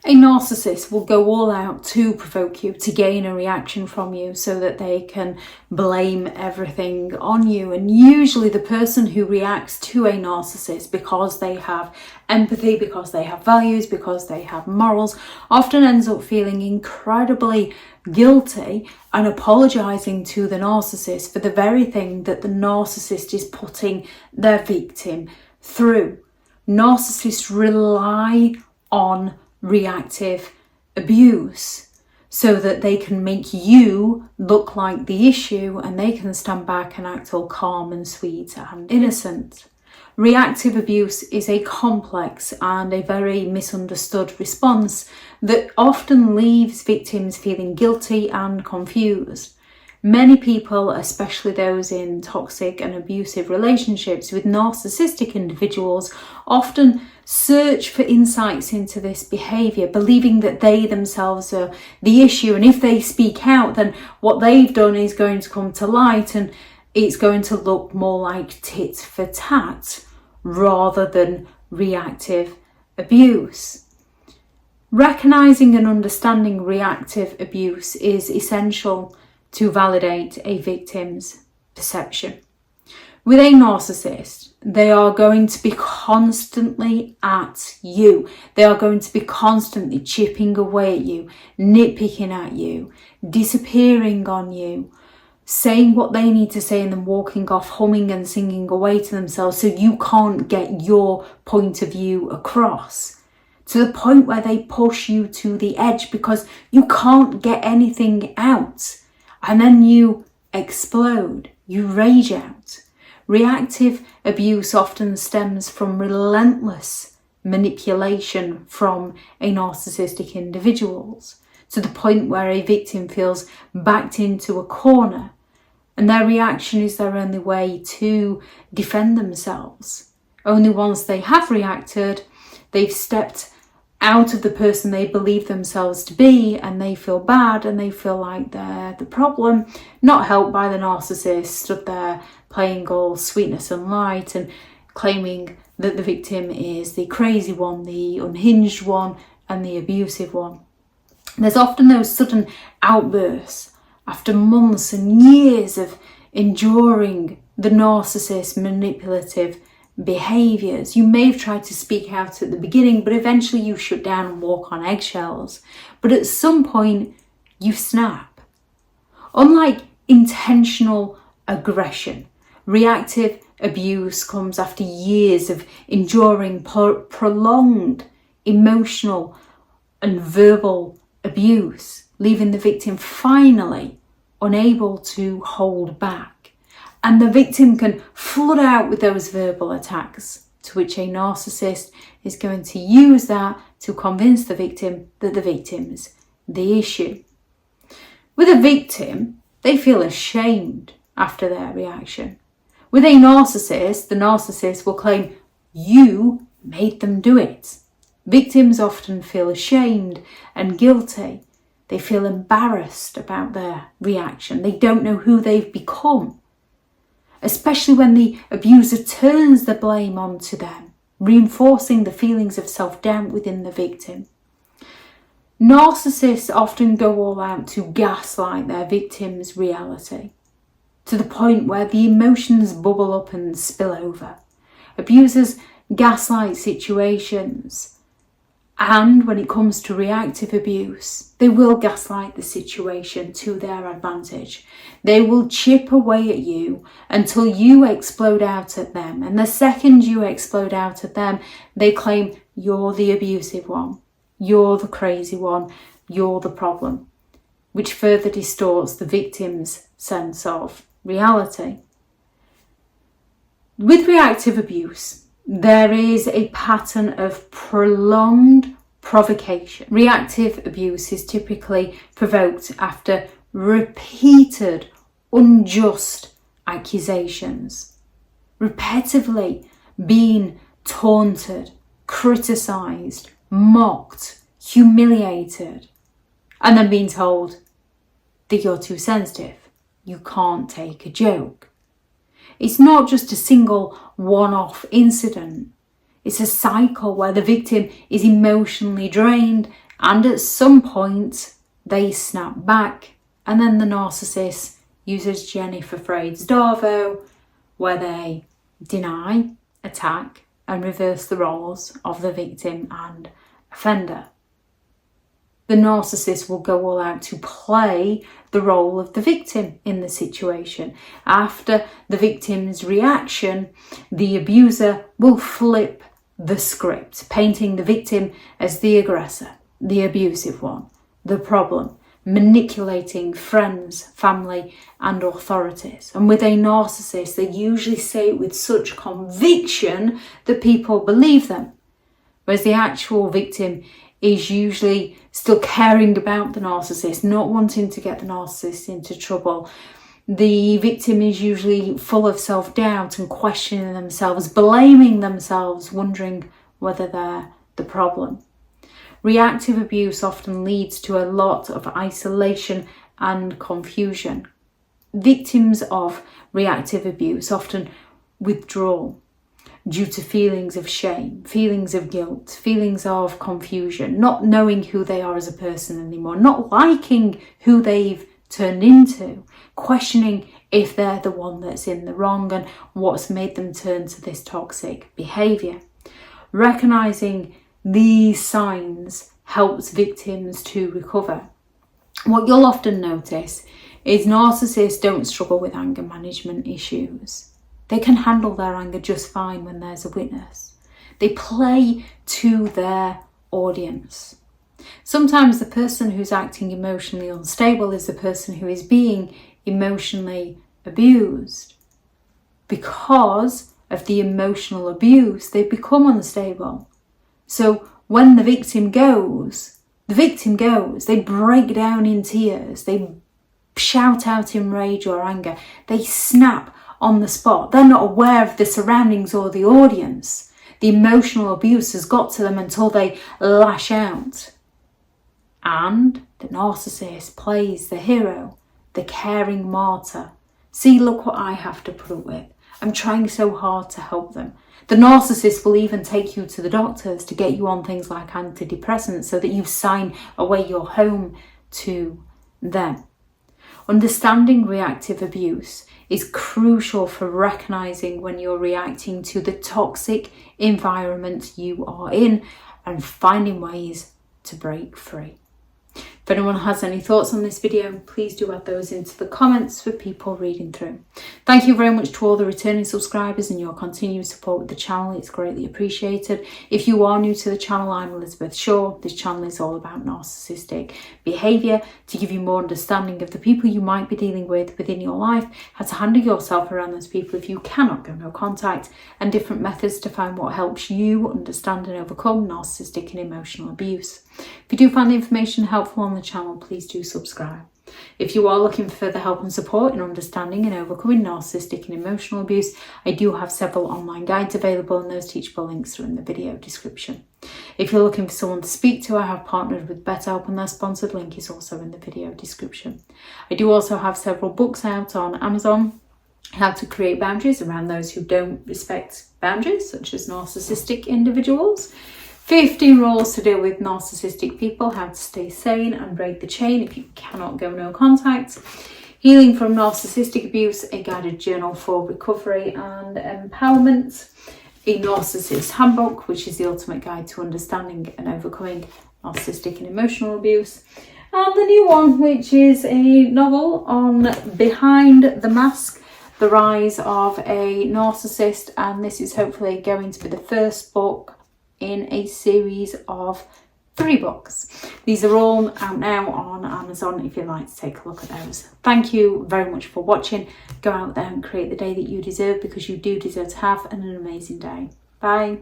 A narcissist will go all out to provoke you, to gain a reaction from you so that they can blame everything on you. And usually the person who reacts to a narcissist, because they have empathy, because they have values, because they have morals, often ends up feeling incredibly guilty and apologising to the narcissist for the very thing that the narcissist is putting their victim through. Narcissists rely on reactive abuse so that they can make you look like the issue and they can stand back and act all calm and sweet and innocent. Reactive abuse is a complex and a very misunderstood response that often leaves victims feeling guilty and confused. Many people, especially those in toxic and abusive relationships with narcissistic individuals, often search for insights into this behaviour, believing that they themselves are the issue, and if they speak out, then what they've done is going to come to light and it's going to look more like tit for tat rather than reactive abuse. Recognising and understanding reactive abuse is essential to validate a victim's perception. With a narcissist, they are going to be constantly at you. They are going to be constantly chipping away at you, nitpicking at you, disappearing on you, saying what they need to say and then walking off humming and singing away to themselves so you can't get your point of view across. To the point where they push you to the edge because you can't get anything out. And then you explode, you rage out. Reactive abuse often stems from relentless manipulation from a narcissistic individuals, to the point where a victim feels backed into a corner and their reaction is their only way to defend themselves. Only once they have reacted, they've stepped out of the person they believe themselves to be and they feel bad and they feel like they're the problem, not helped by the narcissist stood there playing all sweetness and light and claiming that the victim is the crazy one, the unhinged one and the abusive one. There's often those sudden outbursts after months and years of enduring the narcissist's manipulative behaviours. You may have tried to speak out at the beginning, but eventually you shut down and walk on eggshells. But at some point, you snap. Unlike intentional aggression, reactive abuse comes after years of enduring prolonged emotional and verbal abuse, leaving the victim finally unable to hold back. And the victim can flood out with those verbal attacks, to which a narcissist is going to use that to convince the victim that the victim's the issue. With a victim, they feel ashamed after their reaction. With a narcissist, the narcissist will claim, you made them do it. Victims often feel ashamed and guilty. They feel embarrassed about their reaction. They don't know who they've become. Especially when the abuser turns the blame onto them, reinforcing the feelings of self-doubt within the victim. Narcissists often go all out to gaslight their victim's reality, to the point where the emotions bubble up and spill over. Abusers gaslight situations, and when it comes to reactive abuse, they will gaslight the situation to their advantage. They will chip away at you until you explode out at them. And the second you explode out at them, they claim you're the abusive one, you're the crazy one, you're the problem, which further distorts the victim's sense of reality. With reactive abuse, there is a pattern of prolonged provocation. Reactive abuse is typically provoked after repeated unjust accusations, repetitively being taunted, criticised, mocked, humiliated, and then being told that you're too sensitive, you can't take a joke. It's not just a single one-off incident. It's a cycle where the victim is emotionally drained And at some point, they snap back, and then the narcissist uses Jennifer Freud's DARVO, where they deny, attack, and reverse the roles of the victim and offender. The narcissist will go all out to play the role of the victim in the situation. After the victim's reaction, the abuser will flip the script, painting the victim as the aggressor, the abusive one, the problem, manipulating friends, family, and authorities. And with a narcissist, they usually say it with such conviction that people believe them, whereas the actual victim is usually still caring about the narcissist, not wanting to get the narcissist into trouble. The victim is usually full of self-doubt and questioning themselves, blaming themselves, wondering whether they're the problem. Reactive abuse often leads to a lot of isolation and confusion. Victims of reactive abuse often withdraw due to feelings of shame, feelings of guilt, feelings of confusion, not knowing who they are as a person anymore, not liking who they've turned into, questioning if they're the one that's in the wrong and what's made them turn to this toxic behaviour. Recognising these signs helps victims to recover. What you'll often notice is narcissists don't struggle with anger management issues. They can handle their anger just fine when there's a witness. They play to their audience. Sometimes the person who's acting emotionally unstable is the person who is being emotionally abused. Because of the emotional abuse, they become unstable. So when the victim goes. They break down in tears. They shout out in rage or anger. They snap on the spot. They're not aware of the surroundings or the audience. The emotional abuse has got to them until they lash out. And the narcissist plays the hero, the caring martyr. See, look what I have to put up with. I'm trying so hard to help them. The narcissist will even take you to the doctors to get you on things like antidepressants so that you sign away your home to them. Understanding reactive abuse is crucial for recognising when you're reacting to the toxic environment you are in and finding ways to break free. If anyone has any thoughts on this video, please do add those into the comments for people reading through. Thank you very much to all the returning subscribers and your continued support with the channel. It's greatly appreciated. If you are new to the channel, I'm Elizabeth Shaw. This channel is all about narcissistic behaviour to give you more understanding of the people you might be dealing with within your life, how to handle yourself around those people if you cannot go no contact, and different methods to find what helps you understand and overcome narcissistic and emotional abuse. If you do find the information helpful on the channel, please do subscribe. If you are looking for further help and support in understanding and overcoming narcissistic and emotional abuse, I do have several online guides available, and those teachable links are in the video description. If you're looking for someone to speak to, I have partnered with BetterHelp, and their sponsored link is also in the video description. I do also have several books out on Amazon. How to create boundaries around those who don't respect boundaries, such as narcissistic individuals. 15 rules to deal with narcissistic people, how to stay sane and break the chain if you cannot go no contact. Healing from narcissistic abuse, a guided journal for recovery and empowerment. A Narcissists Handbook, which is the ultimate guide to understanding and overcoming narcissistic and emotional abuse. And the new one, which is a novel on Behind the Mask, the rise of a narcissist. And this is hopefully going to be the first book in a series of 3 books. These are all out now on Amazon if you'd like to take a look at those. Thank you very much for watching. Go out there and create the day that you deserve, because you do deserve to have an amazing day. Bye.